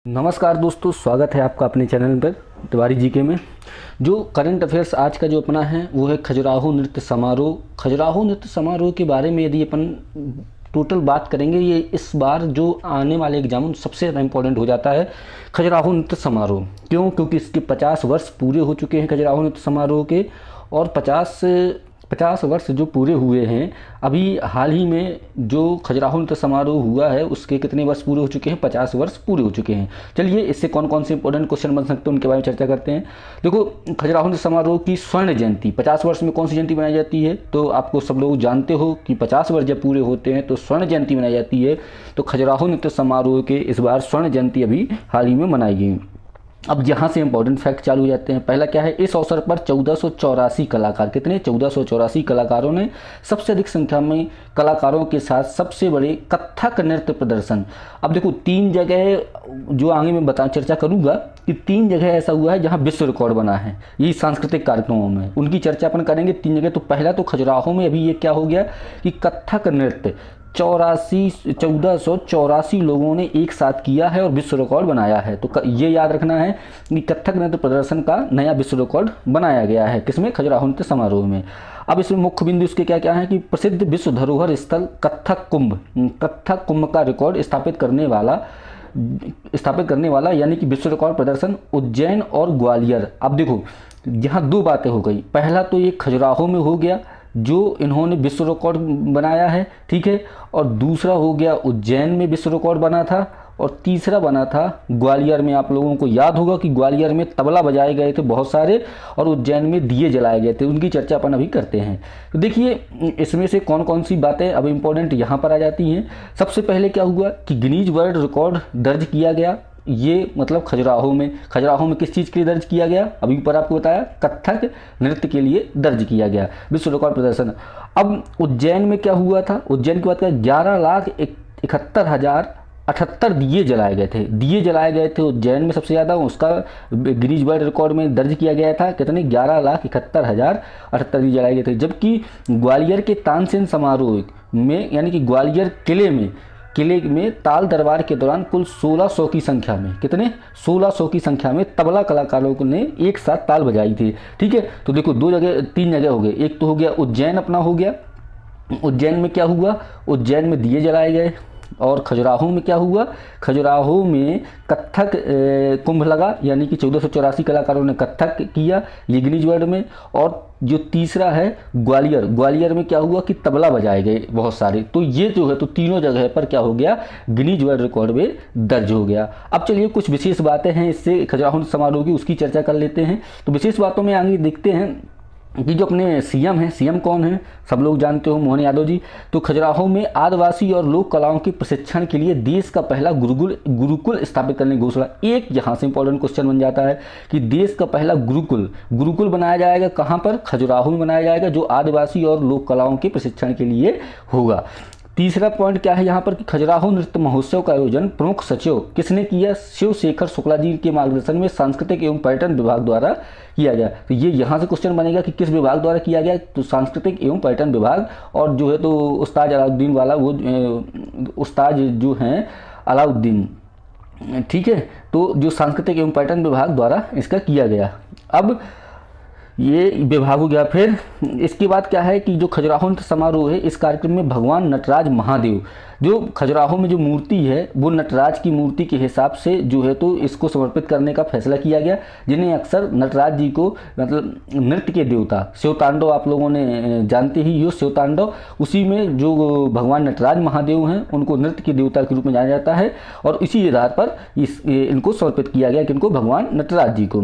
नमस्कार दोस्तों, स्वागत है आपका अपने चैनल पर तिवारी जीके में। जो करंट अफेयर्स आज का जो अपना है वो है खजुराहो नृत्य समारोह। खजुराहो नृत्य समारोह के बारे में यदि अपन टोटल बात करेंगे, ये इस बार जो आने वाले एग्जाम सबसे ज़्यादा इम्पोर्टेंट हो जाता है खजुराहो नृत्य समारोह। क्यों? क्योंकि इसके 50 वर्ष पूरे हो चुके हैं खजुराहो नृत्य समारोह के, और 50 वर्ष जो पूरे हुए हैं, अभी हाल ही में जो खजुराहो नृत्य समारोह हुआ है उसके कितने वर्ष पूरे हो चुके हैं? 50 वर्ष पूरे हो चुके हैं। चलिए इससे कौन कौन से इंपॉर्टेंट क्वेश्चन बन सकते हैं उनके बारे में चर्चा करते हैं। देखो, खजुराहो नृत्य समारोह की स्वर्ण जयंती 50 वर्ष में कौन सी जयंती मनाई जाती है? तो आपको सब लोग जानते हो कि 50 वर्ष जब पूरे होते हैं तो स्वर्ण जयंती मनाई जाती है। तो खजुराहो नृत्य समारोह के इस बार स्वर्ण जयंती अभी हाल ही में मनाई गई। अब यहाँ से इंपॉर्टेंट फैक्ट चालू हो जाते हैं। पहला क्या है? इस अवसर पर 1484 कलाकार, कितने? 1484 कलाकारों ने सबसे अधिक संख्या में कलाकारों के साथ सबसे बड़े कथक नृत्य प्रदर्शन। अब देखो, 3 जगह जो आगे मैं चर्चा करूंगा कि 3 जगह ऐसा हुआ है जहाँ विश्व रिकॉर्ड बना है ये सांस्कृतिक कार्यक्रमों में, उनकी चर्चा अपन करेंगे 3 जगह। तो पहला तो खजुराहो में अभी ये क्या हो गया कि कथक नृत्य 1484 लोगों ने एक साथ किया है और विश्व रिकॉर्ड बनाया है। तो ये याद रखना है कि कथक नृत्य प्रदर्शन का नया विश्व रिकॉर्ड बनाया गया है किसमें? खजुराहो नृत्य समारोह में। अब इसमें मुख्य बिंदु इसके क्या क्या है कि प्रसिद्ध विश्व धरोहर स्थल कथक कुंभ का रिकॉर्ड स्थापित करने वाला यानी कि विश्व रिकॉर्ड प्रदर्शन उज्जैन और ग्वालियर। अब देखो, यहाँ 2 बातें हो गई। पहला तो ये खजुराहो में हो गया जो इन्होंने विश्व रिकॉर्ड बनाया है, ठीक है, और दूसरा हो गया उज्जैन में विश्व रिकॉर्ड बना था, और तीसरा बना था ग्वालियर में। आप लोगों को याद होगा कि ग्वालियर में तबला बजाए गए थे बहुत सारे, और उज्जैन में दिए जलाए गए थे। उनकी चर्चा अपन अभी करते हैं। तो देखिए इसमें से कौन कौन सी बातें अब इम्पोर्टेंट यहाँ पर आ जाती हैं। सबसे पहले क्या हुआ कि गिनीज वर्ल्ड रिकॉर्ड दर्ज किया गया। ये मतलब खजुराहो में किस चीज़ के लिए दर्ज किया गया? अभी ऊपर आपको बताया, कथक नृत्य के लिए दर्ज किया गया विश्व रिकॉर्ड प्रदर्शन। अब उज्जैन में क्या हुआ था? उज्जैन की बात करें, 11,71,078 दिए जलाए गए थे उज्जैन में सबसे ज़्यादा। उसका गिनीज वर्ल्ड रिकॉर्ड में दर्ज किया गया था कितने? 11,71,078 दिए जलाए गए थे। जबकि ग्वालियर के तानसेन समारोह में, यानी कि ग्वालियर किले में ताल दरबार के दौरान कुल 1600 की संख्या में, कितने? 1600 की संख्या में तबला कलाकारों ने एक साथ ताल बजाई थी, ठीक है। तो देखो 3 जगह हो गए। एक तो हो गया उज्जैन, अपना हो गया। उज्जैन में क्या हुआ? उज्जैन में दिए जलाए गए। और खजुराहो में क्या हुआ? खजुराहो में कथक कुंभ लगा, यानी कि 1484 कलाकारों ने कथक किया ये गिनीज वर्ल्ड में। और जो तीसरा है ग्वालियर में क्या हुआ कि तबला बजाए गए बहुत सारे। तो ये जो है तो तीनों जगह पर क्या हो गया? गिनीज वर्ल्ड रिकॉर्ड में दर्ज हो गया। अब चलिए कुछ विशेष बातें हैं इससे खजुराहो समारोह की, उसकी चर्चा कर लेते हैं। तो विशेष बातों में आगे देखते हैं कि जो अपने सीएम हैं, सीएम कौन है? सब लोग जानते हो, मोहन यादव जी। तो खजुराहो में आदिवासी और लोक कलाओं के प्रशिक्षण के लिए देश का पहला गुरुकुल स्थापित करने की घोषणा। एक यहाँ से इंपॉर्टेंट क्वेश्चन बन जाता है कि देश का पहला गुरुकुल बनाया जाएगा कहाँ पर? खजुराहो में बनाया जाएगा, जो आदिवासी और लोक कलाओं के प्रशिक्षण के लिए होगा। तीसरा पॉइंट क्या है यहाँ पर कि खजुराहो नृत्य महोत्सव का आयोजन प्रमुख सचिव किसने किया? शिव शेखर शुक्ला जी के मार्गदर्शन में सांस्कृतिक एवं पर्यटन विभाग द्वारा किया गया। तो ये यहाँ से क्वेश्चन बनेगा कि किस विभाग द्वारा किया गया? तो सांस्कृतिक एवं पर्यटन विभाग। और जो है तो उस्ताद अलाउद्दीन वाला, वो उस्ताद जो हैं अलाउद्दीन, ठीक है। तो जो सांस्कृतिक एवं पर्यटन विभाग द्वारा इसका किया गया। अब ये विभाग हो गया। फिर इसके बाद क्या है कि जो खजुराहो नृत्य समारोह है, इस कार्यक्रम में भगवान नटराज महादेव, जो खजुराहो में जो मूर्ति है वो नटराज की मूर्ति के हिसाब से जो है तो इसको समर्पित करने का फैसला किया गया, जिन्हें अक्सर नटराज जी को मतलब नृत्य के देवता शिवतांडव, आप लोगों ने जानते ही हो शिवतांडव, उसी में जो भगवान नटराज महादेव हैं उनको नृत्य के देवता के रूप में जाना जाता है। और इसी आधार पर इनको समर्पित किया गया, किनको? भगवान नटराज जी को।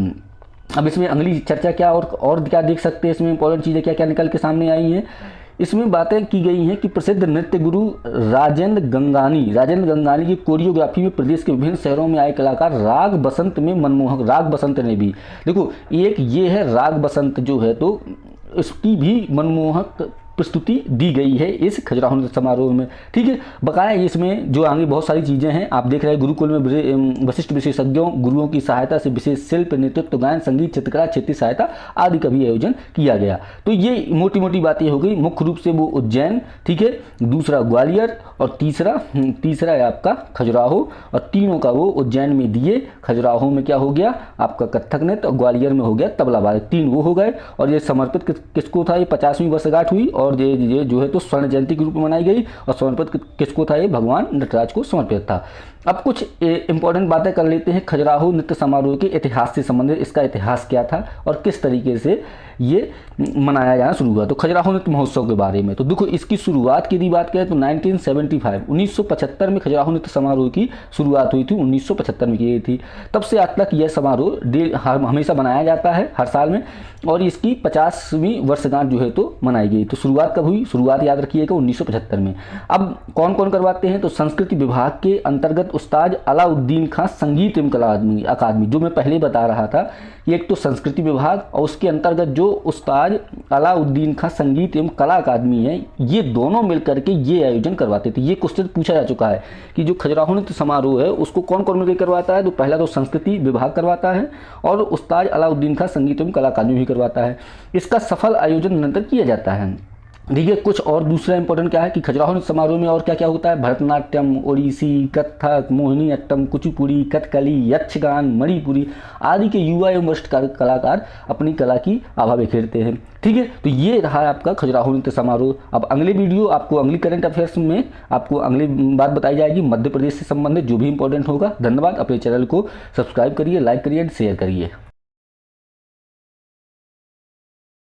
अब इसमें अगली चर्चा क्या और क्या देख सकते हैं, इसमें इंपॉर्टेंट चीज़ें क्या क्या निकल के सामने आई हैं। इसमें बातें की गई हैं कि प्रसिद्ध नृत्य गुरु राजेंद्र गंगानी की कोरियोग्राफी में प्रदेश के विभिन्न शहरों में आए कलाकार राग बसंत में मनमोहक, राग बसंत ने भी, देखो एक ये है राग बसंत जो है तो इसकी भी मनमोहक प्रस्तुति दी गई है इस खजुराहो नृत्य समारोह में। ठीक है, बकाया इसमें जो आगे बहुत सारी चीज़ें हैं आप देख रहे हैं, गुरुकुल में वशिष्ठ विशेषज्ञों गुरुओं की सहायता से विशेष शिल्प, नेतृत्व, गायन, संगीत, चित्रकला, क्षेत्रीय सहायता आदि का भी आयोजन किया गया। तो ये मोटी मोटी बातें हो गई। मुख्य रूप से वो उज्जैन, ठीक है, दूसरा ग्वालियर और तीसरा है आपका खजुराहो, और तीनों का वो उज्जैन में दिए, खजुराहो में क्या हो गया आपका कथक नृत्य, और ग्वालियर में हो गया तबला वादक, 3 वो हो गए। और ये समर्पित किसको था, ये 50वीं वर्षगांठ हुई और ये जो है तो स्वर्ण जयंती के रूप में मनाई गई, और समर्पित किसको था, ये भगवान नटराज को समर्पित था। अब कुछ इंपॉर्टेंट बातें कर लेते हैं खजुराहो नृत्य समारोह के इतिहास से संबंधित। इसका इतिहास क्या था और किस तरीके से ये मनाया जाना शुरू हुआ। तो खजुराहो नृत्य महोत्सव के बारे में तो देखो, इसकी शुरुआत की यदि बात करें तो 1975 में खजुराहो नृत्य समारोह की शुरुआत हुई थी, 1975 में की गई थी। तब से आज तक यह समारोह हमेशा बनाया जाता है हर साल में, और इसकी 50वीं वर्षगांठ जो है तो मनाई गई। तो शुरुआत कब हुई, शुरुआत याद रखिएगा 1975 में। अब कौन कौन करवाते हैं, तो संस्कृति विभाग के अंतर्गत उस्ताद अलाउद्दीन खां संगीत एवं कला अकादमी, जो मैं पहले बता रहा था, एक तो संस्कृति विभाग और उसके अंतर्गत जो उस्ताद अलाउद्दीन खां संगीत एवं कला अकादमी है, ये दोनों मिलकर के ये आयोजन करवाते थे। ये क्वेश्चन पूछा जा चुका है कि जो खजुराहो नृत्य समारोह है उसको कौन कौन मिलकर करवाता है, तो पहला तो संस्कृति विभाग करवाता है और उस्ताद अलाउद्दीन खां संगीत एवं कला अकादमी भी करवाता है। इसका सफल आयोजन निरंतर किया जाता है। देखिए कुछ और दूसरा इंपॉर्टेंट क्या है कि खजुराहो नृत्य समारोह में और क्या क्या होता है, भरतनाट्यम, ओडिसी, कथक, मोहिनीअट्टम, कुचिपुड़ी, कथकली, यक्षगान, मणिपुरी आदि के युवा एवं वरिष्ठ कलाकार अपनी कला की आभा बिखेरते हैं। ठीक है, तो ये रहा आपका खजुराहो नृत्य समारोह। अब अगले वीडियो आपको अगली करंट अफेयर्स में आपको अगली बात बताई जाएगी मध्य प्रदेश से संबंधित जो भी इंपॉर्टेंट होगा। धन्यवाद। अपने चैनल को सब्सक्राइब करिए, लाइक करिए एंड शेयर करिए।